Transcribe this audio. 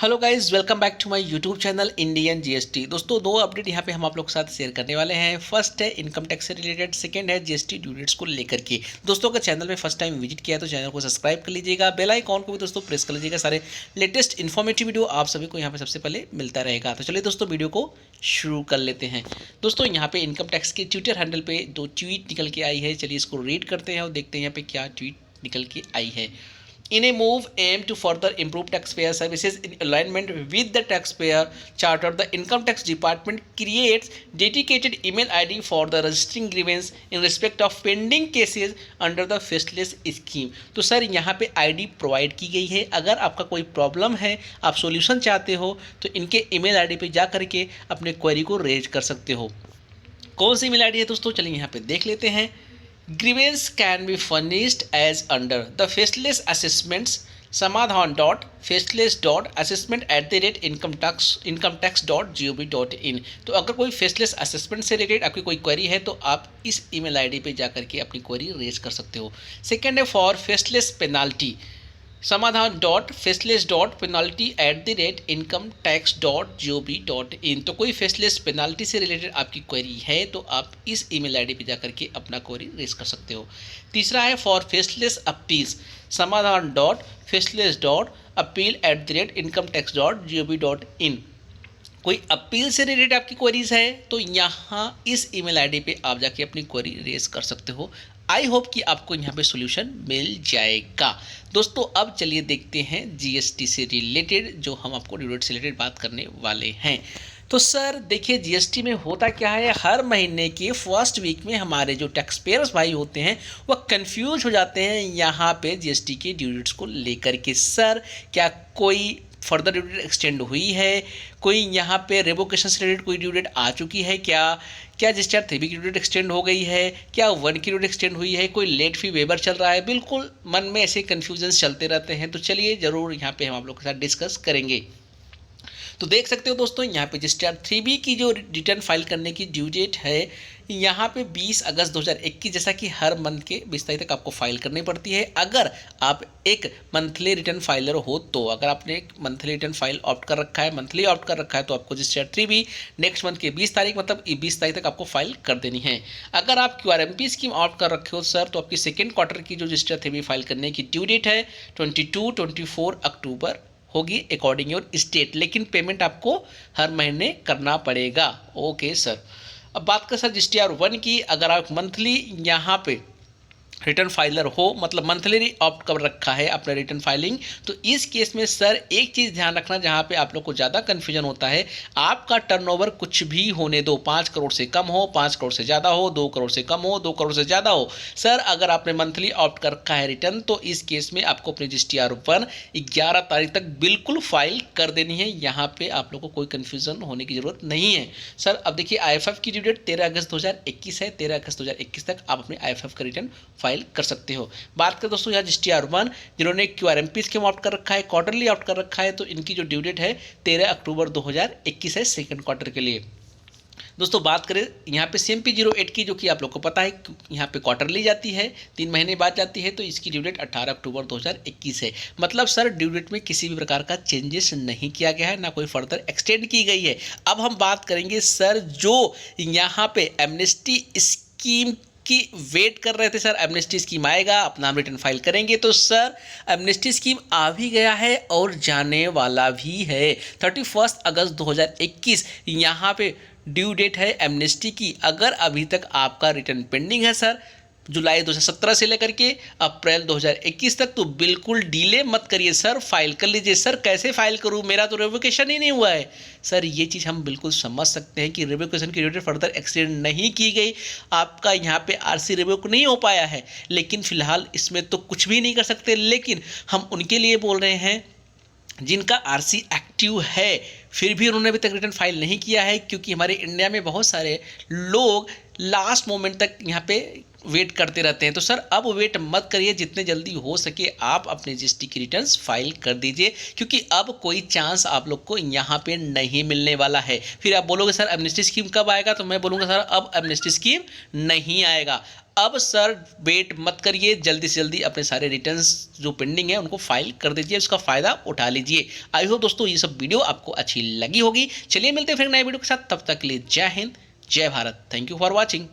Hello guys, welcome back to my YouTube channel Indian GST. दोस्तों, दो update यहाँ पे हम आप लोग के साथ शेयर करने वाले हैं। फर्स्ट है इनकम टैक्स से रिलेटेड, सेकंड है जीएसटी ड्यू डेट्स को लेकर के। दोस्तों, अगर चैनल में फर्स्ट टाइम विजिट किया है तो चैनल को सब्सक्राइब कर लीजिएगा, बेल आइकॉन को भी दोस्तों प्रेस कर लीजिएगा। सारे लेटेस्ट इन्फॉर्मेटिव वीडियो आप सभी को यहाँ पे सबसे पहले मिलता रहेगा। तो चलिए दोस्तों, वीडियो को शुरू कर लेते हैं। दोस्तों, यहाँ पे इनकम टैक्स के ट्विटर हैंडल पे दो ट्वीट निकल के आई है। चलिए इसको रीड करते हैं और देखते हैं यहाँ पे क्या ट्वीट निकल के आई है। In a move aimed to further improve taxpayer services in alignment with the taxpayer charter, the income tax department creates dedicated email ID for the registering grievance in respect of pending cases under the faceless scheme। तो sir यहाँ पे ID provide की गई है। अगर आपका कोई problem है, आप सॉल्यूशन चाहते हो, तो इनके ईमेल आईडी पे जा करके अपने क्वेरी को रेज कर सकते हो। कौन सी ईमेल आईडी है दोस्तों, चलिए यहाँ पे देख लेते हैं। Grievance can be furnished as under the faceless assessments samadhan.faceless.assessment@incometax.gov.in। तो अगर कोई फेसलेस असेसमेंट से रिलेटेड आपकी कोई क्वेरी है तो आप इस ईमेल आईडी पे जा करके अपनी क्वेरी रेज कर सकते हो। सेकेंड है फॉर फेसलेस पेनाल्टी समाधान.faceless.penalty@incometax.gov.in। तो कोई फेसलेस पेनाल्टी से रिलेटेड आपकी क्वेरी है तो आप इस ईमेल आईडी पे जाकर के अपना क्वेरी रेज कर सकते हो। तीसरा है फॉर फेसलेस अपील्स समाधान.faceless.appeal@incometax.gov.in। कोई अपील से रिलेटेड आपकी क्वेरीज है तो यहाँ इस ईमेल आईडी पे आप जाके अपनी क्वेरी रेज कर सकते हो। आई होप कि आपको यहाँ पे सॉल्यूशन मिल जाएगा। दोस्तों, अब चलिए देखते हैं जीएसटी से रिलेटेड, जो हम आपको ड्यू डेट से रिलेटेड बात करने वाले हैं। तो सर देखिए, जीएसटी में होता क्या है, हर महीने के फर्स्ट वीक में हमारे जो टैक्स पेयर्स भाई होते हैं वह कंफ्यूज हो जाते हैं यहाँ पे जीएसटी के ड्यू डेट्स को लेकर के। सर क्या कोई फर्दर ड्यू डेट एक्सटेंड हुई है, कोई यहाँ पे रेवोकेशन से रिलेटेड कोई ड्यू डेट आ चुकी है क्या रजिस्टर 3B की ड्यू डेट एक्सटेंड हो गई है, क्या 1 की ड्यू डेट एक्सटेंड हुई है, कोई लेट फी वेबर चल रहा है। बिल्कुल मन में ऐसे कन्फ्यूजन्स चलते रहते हैं। तो चलिए ज़रूर यहाँ पे हम आप लोग के साथ डिस्कस करेंगे। तो देख सकते हो दोस्तों, यहाँ पे रजिस्टर 3B की जो रिटर्न फाइल करने की ड्यू डेट है यहाँ पे 20 अगस्त 2021, जैसा कि हर मंथ के 20 तारीख तक आपको फाइल करनी पड़ती है। अगर आप एक मंथली रिटर्न फाइलर हो तो, अगर आपने एक मंथली रिटर्न फाइल ऑप्ट कर रखा है, मंथली ऑप्ट कर रखा है, तो आपको रजिस्टर 3B नेक्स्ट मंथ के 20 तारीख मतलब 20 तारीख तक आपको फाइल कर देनी है। अगर आप QRMP स्कीम ऑप्ट कर रखे हो सर, तो आपकी सेकेंड क्वार्टर की जो रजिस्टर 3B फाइल करने की ड्यू डेट है 22-24 अक्टूबर होगी अकॉर्डिंग योर स्टेट, लेकिन पेमेंट आपको हर महीने करना पड़ेगा। ओके सर, अब बात कर सर GSTR 1 की। अगर आप मंथली यहाँ पे रिटर्न फाइलर हो, मतलब मंथली ऑप्ट कर रखा है अपना रिटर्न फाइलिंग, तो इस केस में सर एक चीज़ ध्यान रखना, जहाँ पे आप लोग को ज़्यादा कन्फ्यूजन होता है, आपका टर्नओवर कुछ भी होने दो, 5 करोड़ से कम हो, 5 करोड़ से ज़्यादा हो, 2 करोड़ से कम हो, 2 करोड़ से ज़्यादा हो। सर अगर आपने मंथली ऑप्ट कर रखा है रिटर्न, तो इस केस में आपको अपनी GSTR 1 11 तारीख तक बिल्कुल फाइल कर देनी है। यहाँ पे आप लोग को कोई कन्फ्यूज़न होने की ज़रूरत नहीं है। सर अब देखिए, IFF की ड्यू डेट 13 अगस्त 2021 है। 13 अगस्त 2021 तक आप अपने IFF का रिटर्न फाइल कर सकते हो। बात करें दोस्तों यहाँ GSTR 1 जिन्होंने QRMP स्कीम ऑप्ट कर रखा है, क्वार्टरली ऑप्ट कर रखा है, तो इनकी जो ड्यू डेट है 13 अक्टूबर 2021 है सेकंड क्वार्टर के लिए। दोस्तों बात करें यहाँ पे CMP 08 की, जो कि आप लोग को पता है यहाँ पे क्वार्टरली जाती है, 3 महीने बाद जाती है, तो इसकी ड्यू डेट 18 अक्टूबर 2021 है। मतलब सर ड्यू डेट में किसी भी प्रकार का चेंजेस नहीं किया गया है, ना कोई फर्दर एक्सटेंड की गई है। अब हम बात करेंगे सर, जो यहाँ पे एमनेस्टी स्कीम की वेट कर रहे थे, सर एमनेस्टी स्कीम आएगा, अपना हम रिटर्न फाइल करेंगे, तो सर एमनेस्टी स्कीम आ भी गया है और जाने वाला भी है। 31 अगस्त 2021 यहाँ पे ड्यू डेट है एमनेस्टी की। अगर अभी तक आपका रिटर्न पेंडिंग है सर जुलाई 2017 से लेकर के अप्रैल 2021 तक, तो बिल्कुल डिले मत करिए सर, फाइल कर लीजिए। सर कैसे फाइल करूं, मेरा तो रिवोकेशन ही नहीं हुआ है। सर ये चीज़ हम बिल्कुल समझ सकते हैं कि रिवोकेशन की डेट फर्दर एक्सटेंड नहीं की गई, आपका यहाँ पे RC रिवोक नहीं हो पाया है, लेकिन फ़िलहाल इसमें तो कुछ भी नहीं कर सकते। लेकिन हम उनके लिए बोल रहे हैं जिनका RC एक्टिव है, फिर भी उन्होंने अभी तक रिटर्न फाइल नहीं किया है, क्योंकि हमारे इंडिया में बहुत सारे लोग लास्ट मोमेंट तक यहाँ पे वेट करते रहते हैं। तो सर अब वेट मत करिए, जितने जल्दी हो सके आप अपने GST की रिटर्न्स फाइल कर दीजिए, क्योंकि अब कोई चांस आप लोग को यहाँ पे नहीं मिलने वाला है। फिर आप बोलोगे सर एमनेस्टी स्कीम कब आएगा, तो मैं बोलूँगा सर अब एमनेस्टी स्कीम नहीं आएगा। अब सर वेट मत करिए, जल्दी से जल्दी अपने सारे रिटर्न्स जो पेंडिंग है उनको फाइल कर दीजिए, उसका फ़ायदा उठा लीजिए। आई होप दोस्तों ये सब वीडियो आपको अच्छी लगी होगी। चलिए मिलते हैं फिर नए वीडियो के साथ, तब तक के लिए जय हिंद, जय Bharat. Thank you for watching.